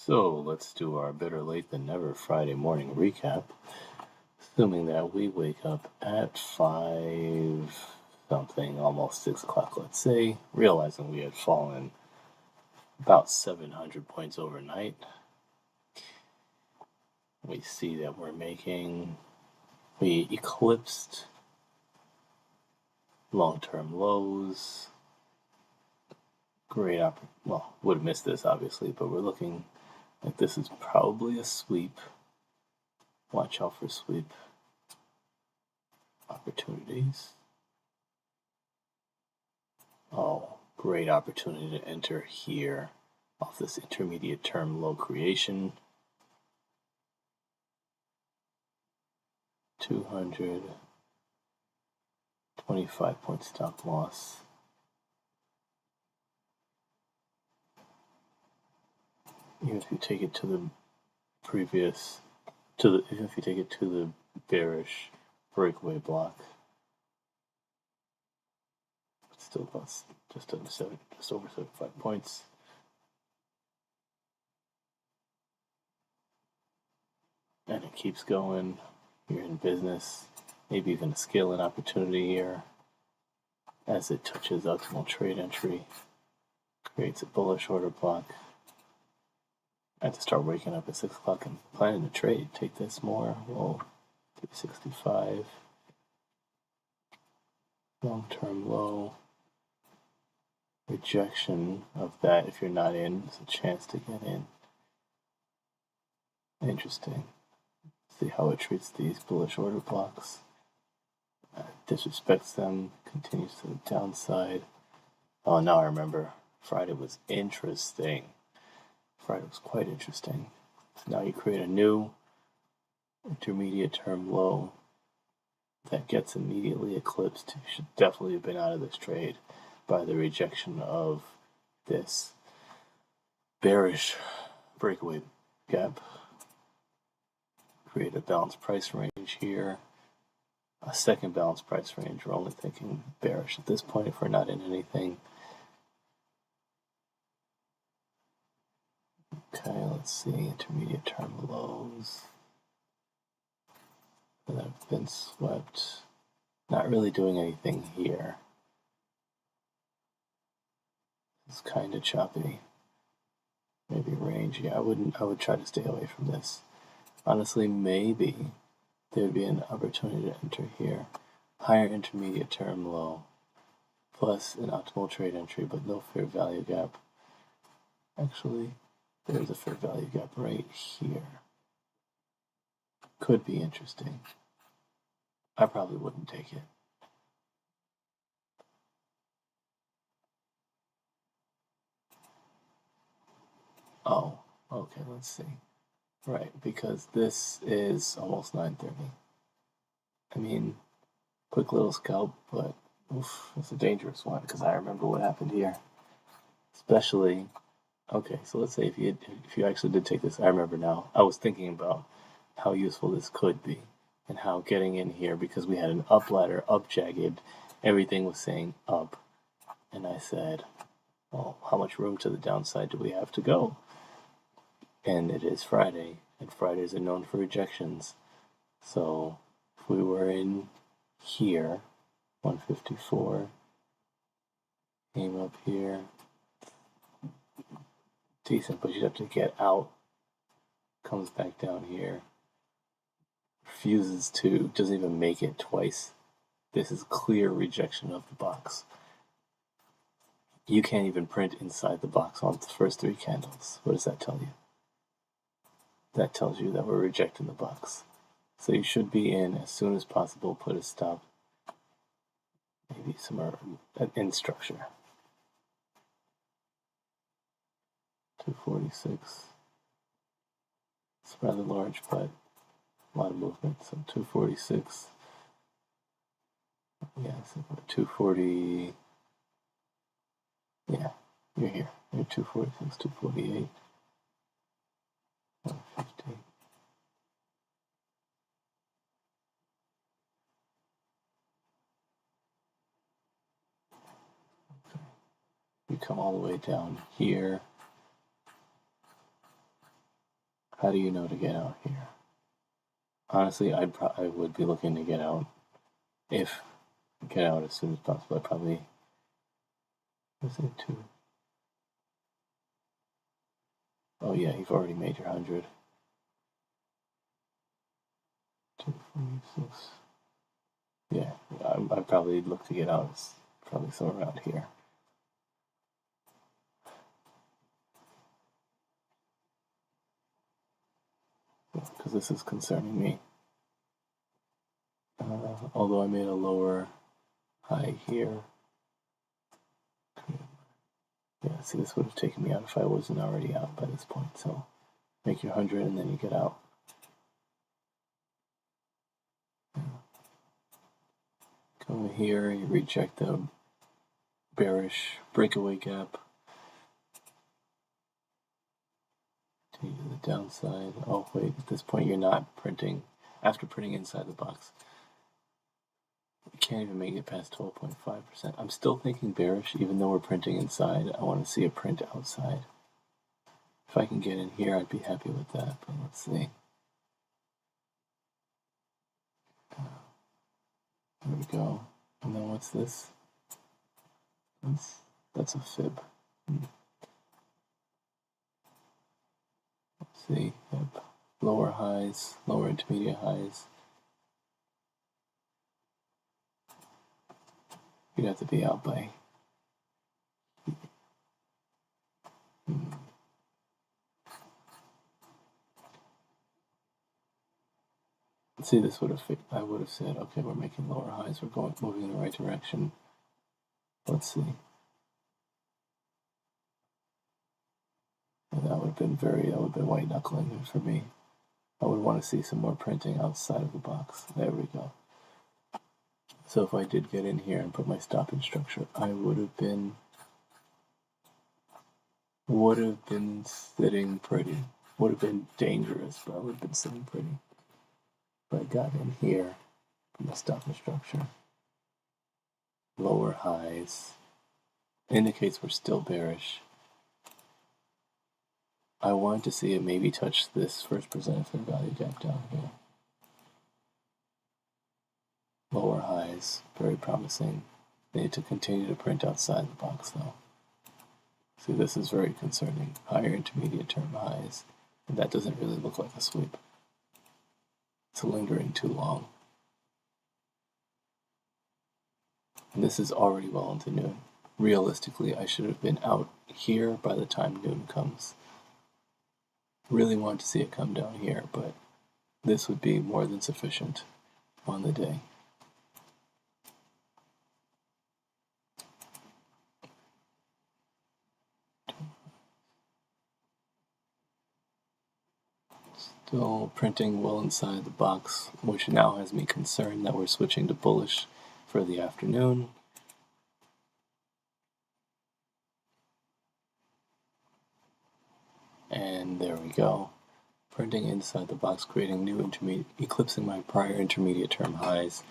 So let's do our better late than never Friday morning recap. Assuming that we wake up at 5 something, almost 6 o'clock, let's say, realizing we had fallen about 700 points overnight. We see that we eclipsed long-term lows. Great well, would have missed this obviously, but we're looking like this is probably a sweep. Watch out for sweep opportunities. Oh, great opportunity to enter here off this intermediate term low creation. 225 point stop loss. Even if you take it to the even if you take it to the bearish breakaway block, it's still about just over 75 points. And it keeps going. You're in business, maybe even a scaling opportunity here as it touches optimal trade entry, creates a bullish order block. I have to start waking up at 6 o'clock and planning to trade. Take this more. Well, 365. Long-term low. Rejection of that if you're not in. There's a chance to get in. Interesting. See how it treats these bullish order blocks. Disrespects them. Continues to the downside. Oh, now I remember. Friday was interesting. Friday was quite interesting. So now you create a new intermediate term low that gets immediately eclipsed. You should definitely have been out of this trade by the rejection of this bearish breakaway gap. Create a balanced price range here. A second balanced price range. We're only thinking bearish at this point if we're not in anything. Okay, let's see, intermediate term lows that have been swept. Not really doing anything here. It's kind of choppy. Maybe range. Yeah, I would try to stay away from this. Honestly, maybe there'd be an opportunity to enter here. Higher intermediate term low, plus an optimal trade entry, but no fair value gap. Actually, there's a fair value gap right here. Could be interesting. I probably wouldn't take it. Oh, okay, let's see. Right, because this is almost 9:30. I mean, quick little scalp, but oof, it's a dangerous one because I remember what happened here. Especially, okay, so let's say if you actually did take this, I remember now. I was thinking about how useful this could be and how getting in here, because we had an up ladder, up jagged, everything was saying up. And I said, well, how much room to the downside do we have to go? And it is Friday, and Fridays are known for rejections. So if we were in here, 154, came up here, decent, but you'd have to get out, comes back down here, refuses to, doesn't even make it twice. This is clear rejection of the box. You can't even print inside the box on the first 3 candles. What does that tell you? That tells you that we're rejecting the box. So you should be in as soon as possible, put a stop, maybe somewhere in structure. 246. It's rather large, but a lot of movement. So 246. Yeah, so 240. Yeah, you're here. You're 246, 248, 150. Okay. You come all the way down here. How do you know to get out here? Honestly, I would be looking to get out as soon as possible. I probably let's say 2. Oh yeah, you've already made your 100. 246. Yeah, I'd probably look to get out. It's probably somewhere around here. Because this is concerning me. Although I made a lower high here. Yeah, see, this would have taken me out if I wasn't already out by this point. So make your 100 and then you get out. Come here, you reject the bearish breakaway gap. To the downside. Oh wait, at this point you're not printing. After printing inside the box, we can't even make it past 12.5%. I'm still thinking bearish, even though we're printing inside. I want to see a print outside. If I can get in here, I'd be happy with that, but let's see. There we go. And then what's this? That's a fib. Let's see. Yep. Lower highs, lower intermediate highs. You'd have to be out by. See, this would have. I would have said, okay, we're making lower highs. We're moving in the right direction. Let's see. And that would have been white knuckling for me. I would want to see some more printing outside of the box. There we go. So if I did get in here and put my stop in structure, I would have been sitting pretty. Would have been dangerous, but I would have been sitting pretty. But I got in here from the stop in structure. Lower highs indicates we're still bearish. I wanted to see it maybe touch this first presented fair value gap down here. Lower highs, very promising. They need to continue to print outside the box though. See, this is very concerning. Higher intermediate term highs. And that doesn't really look like a sweep. It's lingering too long. And this is already well into noon. Realistically, I should have been out here by the time noon comes. Really want to see it come down here, but this would be more than sufficient on the day. Still printing well inside the box, which now has me concerned that we're switching to bullish for the afternoon. And there we go. Printing inside the box, creating new eclipsing my prior intermediate term highs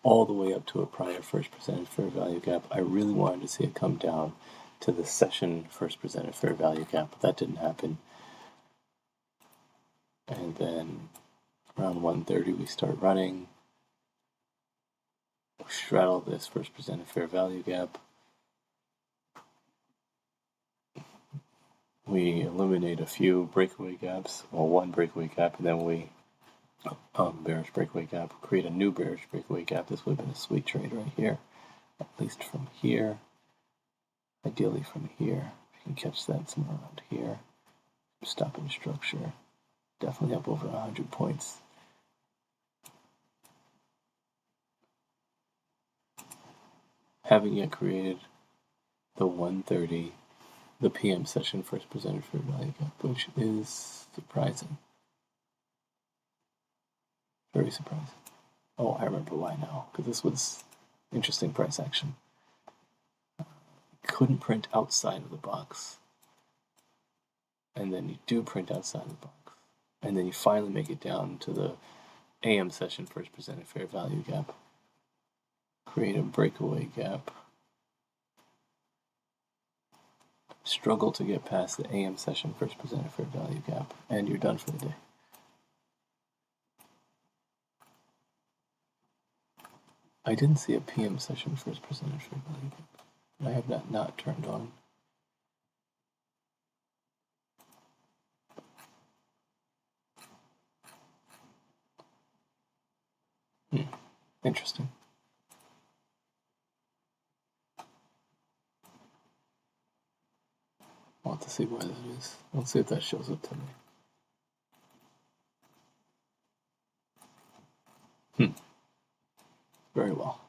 all the way up to a prior first presented fair value gap. I really wanted to see it come down to the session first presented fair value gap, but that didn't happen. And then around 1:30 we start running. We straddle this first presented fair value gap. We eliminate a few breakaway gaps, or one breakaway gap, and then we bearish breakaway gap, create a new bearish breakaway gap. This would have been a sweet trade right here, at least from here. Ideally from here, if you can catch that somewhere around here. Stop in structure, definitely up over 100 points. Haven't yet created the 1:30, the PM session first presented fair value gap, which is surprising. Very surprising. Oh, I remember why now, because this was interesting price action. Couldn't print outside of the box. And then you do print outside the box. And then you finally make it down to the AM session first presented fair value gap. Create a breakaway gap. struggle to get past the AM session first presented fair value gap, and you're done for the day. I didn't see a PM session first presented fair value gap. I have that not turned on. Interesting. I'll have to see why that is. Let's see if that shows up to me. Very well.